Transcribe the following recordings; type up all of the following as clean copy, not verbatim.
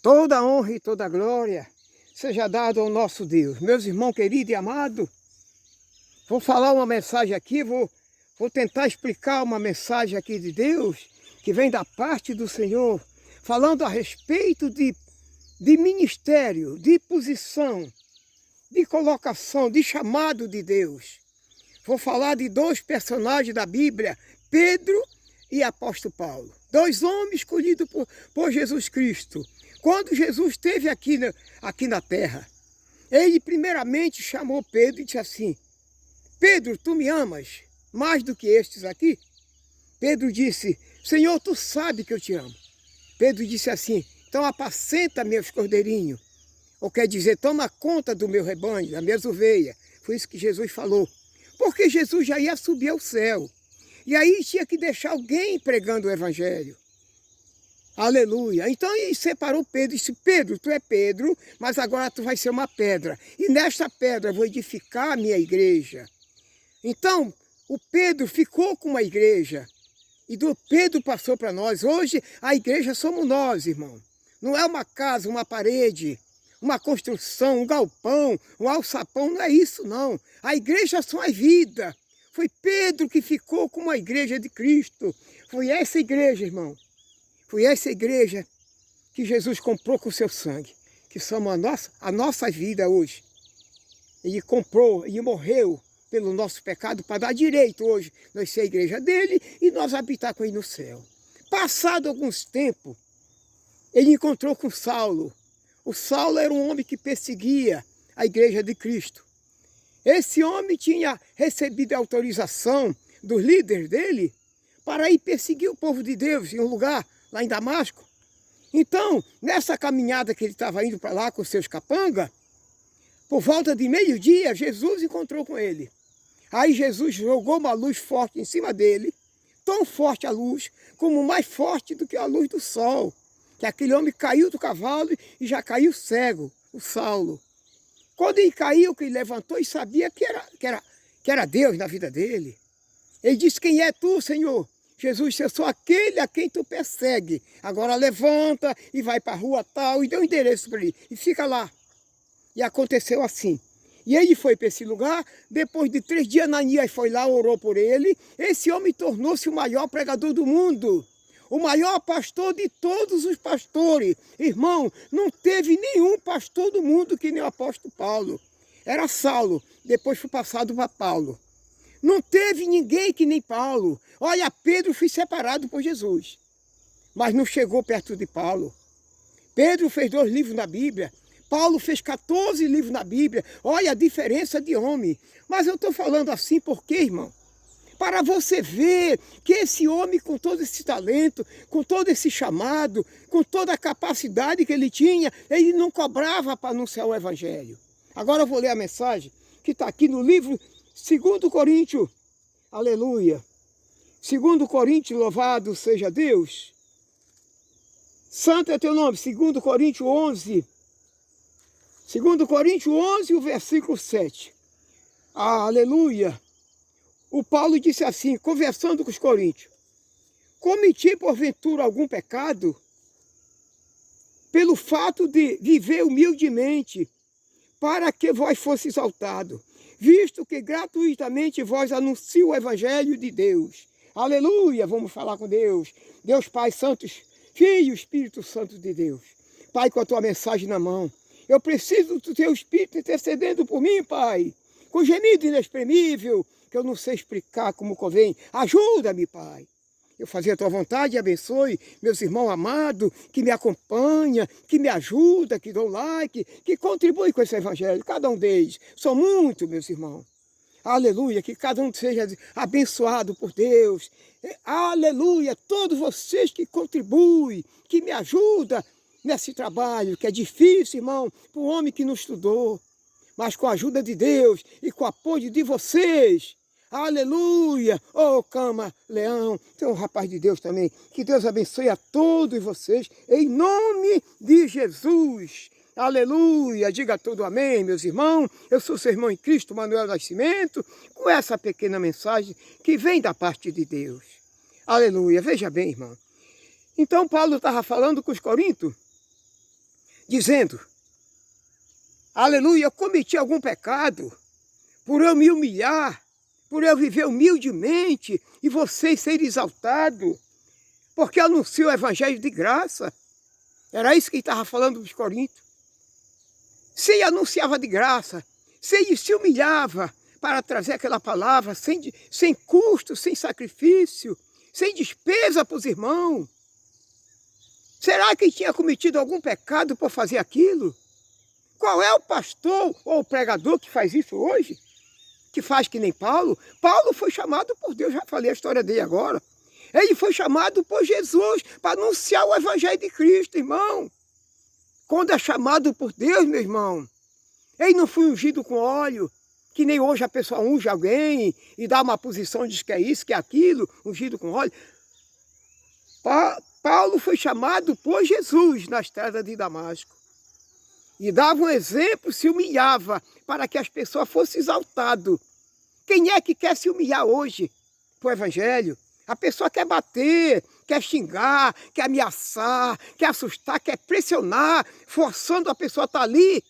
Toda a honra e toda a glória seja dada ao nosso Deus. Meus irmãos queridos e amados, vou falar uma mensagem aqui, vou tentar explicar uma mensagem aqui de Deus, que vem da parte do Senhor, falando a respeito de ministério, de posição, de colocação, de chamado de Deus. Vou falar de dois personagens da Bíblia, Pedro e apóstolo Paulo. Dois homens escolhidos por Jesus Cristo. Quando Jesus esteve aqui na terra, ele primeiramente chamou Pedro e disse assim: Pedro, tu me amas mais do que estes aqui? Pedro disse: Senhor, tu sabe que eu te amo. Pedro disse assim: então apacenta meus cordeirinhos. Ou quer dizer, toma conta do meu rebanho, das minhas ovelhas. Foi isso que Jesus falou. Porque Jesus já ia subir ao céu. E aí tinha que deixar alguém pregando o evangelho. Aleluia. Então ele separou Pedro e disse: Pedro, tu é Pedro, mas agora tu vai ser uma pedra. E nesta pedra eu vou edificar a minha igreja. Então, o Pedro ficou com uma igreja. E do Pedro passou para nós. Hoje a igreja somos nós, irmão. Não é uma casa, uma parede, uma construção, um galpão, um alçapão. Não é isso, não. A igreja só é vida. Foi Pedro que ficou com uma igreja de Cristo. Foi essa igreja, irmão. Foi essa igreja que Jesus comprou com o seu sangue, que somos a nossa vida hoje. Ele comprou e morreu pelo nosso pecado para dar direito hoje nós ser a igreja dele e nós habitar com ele no céu. Passado alguns tempos, ele encontrou com Saulo. O Saulo era um homem que perseguia a igreja de Cristo. Esse homem tinha recebido a autorização dos líderes dele para ir perseguir o povo de Deus em um lugar lá em Damasco. Então, nessa caminhada que ele estava indo para lá com seus capangas, por volta de meio-dia, Jesus encontrou com ele. Aí Jesus jogou uma luz forte em cima dele, tão forte a luz, como mais forte do que a luz do sol. Que aquele homem caiu do cavalo e já caiu cego, o Saulo. Quando ele caiu, que ele levantou e sabia que era Deus na vida dele. Ele disse: quem é tu, Senhor? Jesus disse: eu sou aquele a quem tu persegue. Agora levanta e vai para a rua tal, e deu um endereço para ele. E fica lá. E aconteceu assim. E ele foi para esse lugar, depois de 3 dias, Ananias foi lá, orou por ele. Esse homem tornou-se o maior pregador do mundo. O maior pastor de todos os pastores. Irmão, não teve nenhum pastor do mundo que nem o apóstolo Paulo. Era Saulo, depois foi passado para Paulo. Não teve ninguém que nem Paulo. Olha, Pedro foi separado por Jesus, mas não chegou perto de Paulo. Pedro fez 2 livros na Bíblia. Paulo fez 14 livros na Bíblia. Olha a diferença de homem. Mas eu estou falando assim porque, irmão? Para você ver que esse homem, com todo esse talento, com todo esse chamado, com toda a capacidade que ele tinha, ele não cobrava para anunciar o evangelho. Agora eu vou ler a mensagem que está aqui no livro 2 Coríntios. Aleluia. 2 Coríntios, louvado seja Deus. Santo é teu nome. 2 Coríntios 11. 2 Coríntios 11, o versículo 7. Aleluia. O Paulo disse assim, conversando com os coríntios: cometi porventura algum pecado pelo fato de viver humildemente, para que vós fosse exaltado, visto que gratuitamente vós anuncia o evangelho de Deus. Aleluia, vamos falar com Deus. Deus Pai, Santos, Filho, Espírito Santo de Deus. Pai, com a tua mensagem na mão, eu preciso do teu Espírito intercedendo por mim, Pai, com gemido inexprimível, que eu não sei explicar como convém. Ajuda-me, Pai. Eu fazer a tua vontade e abençoe meus irmãos amados, que me acompanham, que me ajudam, que dão like, que contribuem com esse evangelho, cada um deles. São muitos, meus irmãos. Aleluia, que cada um seja abençoado por Deus. Aleluia, todos vocês que contribuem, que me ajudam nesse trabalho, que é difícil, irmão, para um homem que não estudou. Mas com a ajuda de Deus e com o apoio de vocês, aleluia, ô cama, leão, tem um rapaz de Deus também, que Deus abençoe a todos vocês, em nome de Jesus, aleluia, diga tudo amém, meus irmãos. Eu sou seu irmão em Cristo, Manuel Nascimento, com essa pequena mensagem que vem da parte de Deus, aleluia. Veja bem, irmão, então Paulo estava falando com os coríntios, dizendo, aleluia, eu cometi algum pecado por eu me humilhar, por eu viver humildemente e vocês serem exaltados, porque eu anuncio o evangelho de graça. Era isso que ele estava falando dos Coríntios. Se ele anunciava de graça, se ele se humilhava para trazer aquela palavra sem custo, sem sacrifício, sem despesa para os irmãos, será que ele tinha cometido algum pecado por fazer aquilo? Qual é o pastor ou o pregador que faz isso hoje? Que faz que nem Paulo? Paulo foi chamado por Deus, já falei a história dele agora. Ele foi chamado por Jesus para anunciar o evangelho de Cristo, irmão. Quando é chamado por Deus, meu irmão, ele não foi ungido com óleo, que nem hoje a pessoa unge alguém e dá uma posição, diz que é isso, que é aquilo, ungido com óleo. Paulo foi chamado por Jesus na estrada de Damasco. E dava um exemplo, se humilhava, para que as pessoas fossem exaltadas. Quem é que quer se humilhar hoje para o evangelho? A pessoa quer bater, quer xingar, quer ameaçar, quer assustar, quer pressionar, forçando a pessoa a estar ali,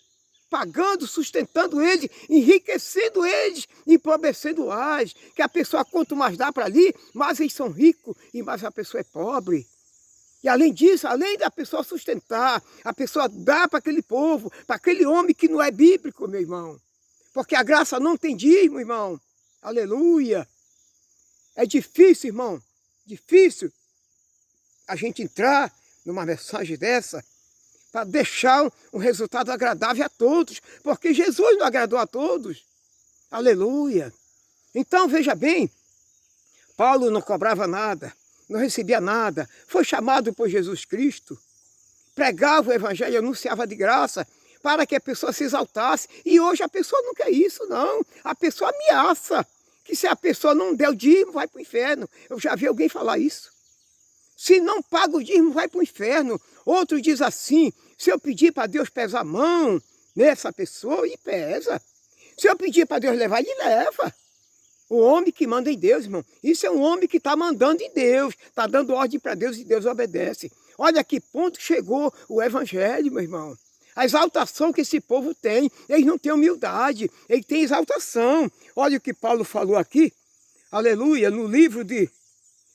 pagando, sustentando eles, enriquecendo eles, empobrecendo as. Que a pessoa, quanto mais dá para ali, mais eles são ricos e mais a pessoa é pobre. E além disso, além da pessoa sustentar, a pessoa dá para aquele povo, para aquele homem que não é bíblico, meu irmão. Porque a graça não tem dízimo, irmão. Aleluia. É difícil, irmão, difícil a gente entrar numa mensagem dessa para deixar um resultado agradável a todos, porque Jesus não agradou a todos. Aleluia. Então, veja bem, Paulo não cobrava nada, não recebia nada, foi chamado por Jesus Cristo, pregava o evangelho, anunciava de graça, para que a pessoa se exaltasse. E hoje a pessoa não quer isso, não. A pessoa ameaça que se a pessoa não der o dízimo, vai para o inferno. Eu já vi alguém falar isso. Se não paga o dízimo, vai para o inferno. Outro diz assim, se eu pedir para Deus pesar a mão nessa pessoa, ele pesa. Se eu pedir para Deus levar, ele leva. O homem que manda em Deus, irmão, isso é um homem que está mandando em Deus, está dando ordem para Deus e Deus obedece. Olha que ponto chegou o evangelho, meu irmão. A exaltação que esse povo tem, eles não têm humildade, eles têm exaltação. Olha o que Paulo falou aqui, aleluia, no livro de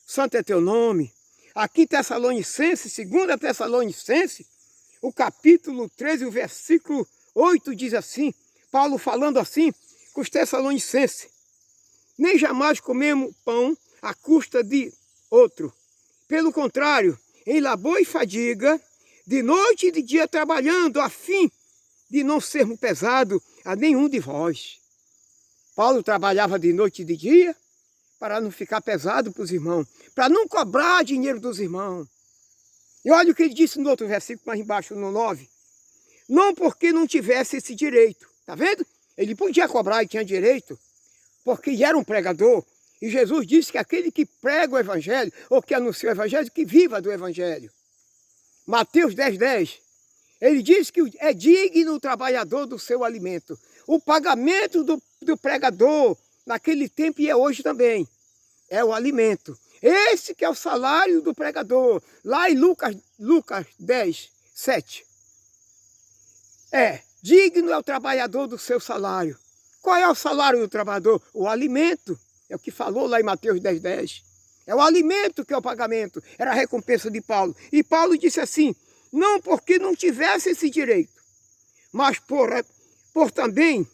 Santo é teu nome. Aqui em Tessalonicenses, 2 Tessalonicenses, o capítulo 13, o versículo 8 diz assim, Paulo falando assim com os Tessalonicenses, nem jamais comemos pão à custa de outro. Pelo contrário, em labor e fadiga, de noite e de dia trabalhando, a fim de não sermos pesados a nenhum de vós. Paulo trabalhava de noite e de dia para não ficar pesado para os irmãos, para não cobrar dinheiro dos irmãos. E olha o que ele disse no outro versículo, mais embaixo, no 9. Não porque não tivesse esse direito, tá vendo? Ele podia cobrar e tinha direito, porque ele era um pregador. E Jesus disse que aquele que prega o evangelho, ou que anuncia o evangelho, que viva do evangelho. Mateus 10:10, ele diz que é digno o trabalhador do seu alimento. O pagamento do pregador, naquele tempo e é hoje também, é o alimento. Esse que é o salário do pregador, lá em Lucas 10:7. Digno é o trabalhador do seu salário. Qual é o salário do trabalhador? O alimento. É o que falou lá em Mateus 10:10. É o alimento que é o pagamento. Era a recompensa de Paulo. E Paulo disse assim, não porque não tivesse esse direito, mas por também,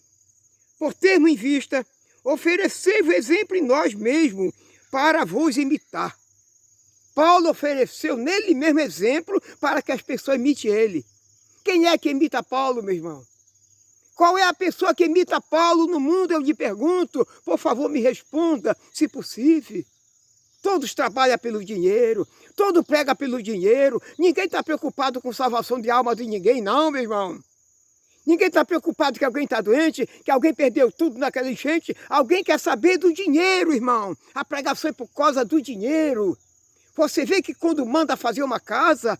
por termos em vista, oferecer o exemplo em nós mesmos para vos imitar. Paulo ofereceu nele mesmo exemplo para que as pessoas imitem ele. Quem é que imita Paulo, meu irmão? Qual é a pessoa que imita Paulo no mundo? Eu lhe pergunto, por favor me responda, se possível. Todos trabalham pelo dinheiro, todos pregam pelo dinheiro, ninguém está preocupado com salvação de alma de ninguém, não, meu irmão. Ninguém está preocupado que alguém está doente, que alguém perdeu tudo naquela enchente. Alguém quer saber do dinheiro, irmão. A pregação é por causa do dinheiro. Você vê que quando manda fazer uma casa,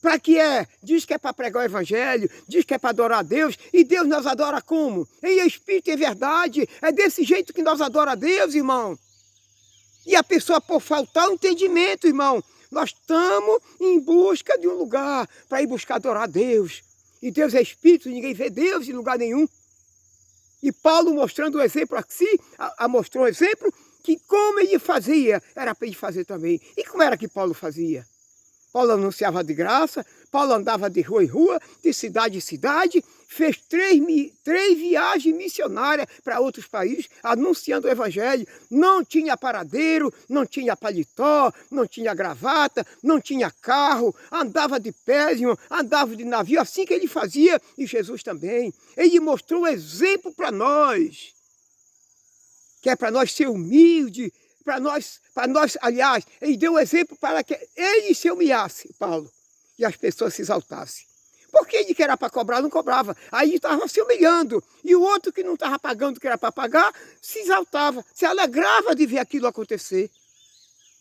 para que é? Diz que é para pregar o evangelho, diz que é para adorar a Deus. E Deus nós adora como? Em espírito e verdade. É desse jeito que nós adora a Deus, irmão. E a pessoa, por faltar o entendimento, irmão, Nós estamos em busca de um lugar para ir buscar adorar a Deus. E Deus é Espírito, ninguém vê Deus em lugar nenhum. E Paulo mostrando o exemplo aqui, mostrou um exemplo que como ele fazia, era para ele fazer também. E como era que Paulo fazia? Paulo anunciava de graça, Paulo andava de rua em rua, de cidade em cidade, fez três viagens missionárias para outros países, anunciando o evangelho. Não tinha paradeiro, não tinha paletó, não tinha gravata, não tinha carro, andava de pé, andava de navio, assim que ele fazia, e Jesus também. Ele mostrou um exemplo para nós, que é para nós ser humilde, para nós, aliás, ele deu um exemplo para que ele se humilhasse, Paulo, e as pessoas se exaltassem. Porque ele que era para cobrar, não cobrava. Aí estava se humilhando. E o outro que não estava pagando o que era para pagar, se exaltava, se alegrava de ver aquilo acontecer.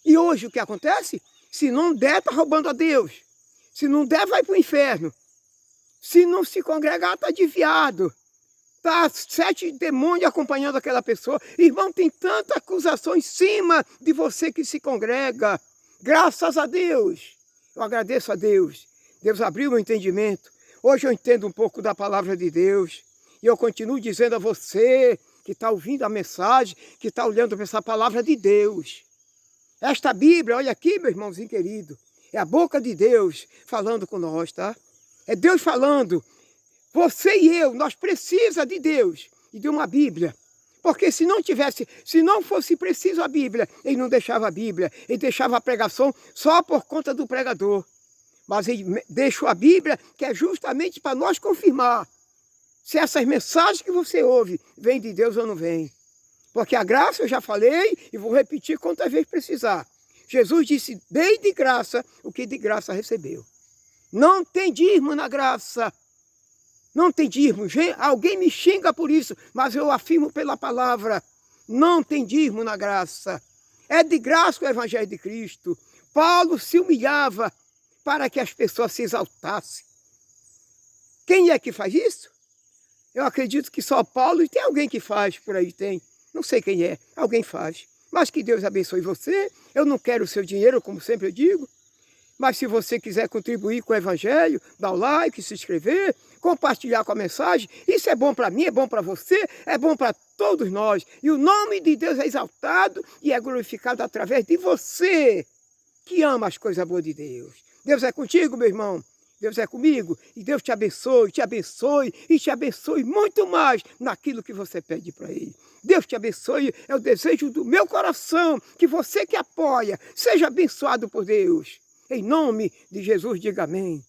E hoje o que acontece? Se não der, está roubando a Deus. Se não der, vai para o inferno. Se não se congregar, está desviado. Está 7 demônios acompanhando aquela pessoa. Irmão, tem tanta acusação em cima de você que se congrega. Graças a Deus. Eu agradeço a Deus. Deus abriu meu entendimento. Hoje eu entendo um pouco da palavra de Deus. E eu continuo dizendo a você que está ouvindo a mensagem, que está olhando para essa palavra de Deus. Esta Bíblia, olha aqui, meu irmãozinho querido. É a boca de Deus falando com nós, tá? É Deus falando. Você e eu, nós precisamos de Deus e de uma Bíblia. Porque se não fosse preciso a Bíblia, ele não deixava a Bíblia. Ele deixava a pregação só por conta do pregador. Mas ele deixou a Bíblia, que é justamente para nós confirmar se essas mensagens que você ouve vêm de Deus ou não vêm. Porque a graça, eu já falei, e vou repetir quantas vezes precisar. Jesus disse, dei de graça o que de graça recebeu. Não tem dízimo na graça. Não tem dízimo. Alguém me xinga por isso, mas eu afirmo pela palavra. Não tem dízimo na graça. É de graça o Evangelho de Cristo. Paulo se humilhava para que as pessoas se exaltassem. Quem é que faz isso? Eu acredito que só Paulo, e tem alguém que faz, por aí tem. Não sei quem é, alguém faz. Mas que Deus abençoe você. Eu não quero o seu dinheiro, como sempre eu digo. Mas se você quiser contribuir com o Evangelho, dar o like, se inscrever, compartilhar com a mensagem, isso é bom para mim, é bom para você, é bom para todos nós. E o nome de Deus é exaltado e é glorificado através de você, que ama as coisas boas de Deus. Deus é contigo, meu irmão. Deus é comigo. E Deus te abençoe e te abençoe muito mais naquilo que você pede para Ele. Deus te abençoe, é o desejo do meu coração, que você que apoia, seja abençoado por Deus. Em nome de Jesus, diga amém.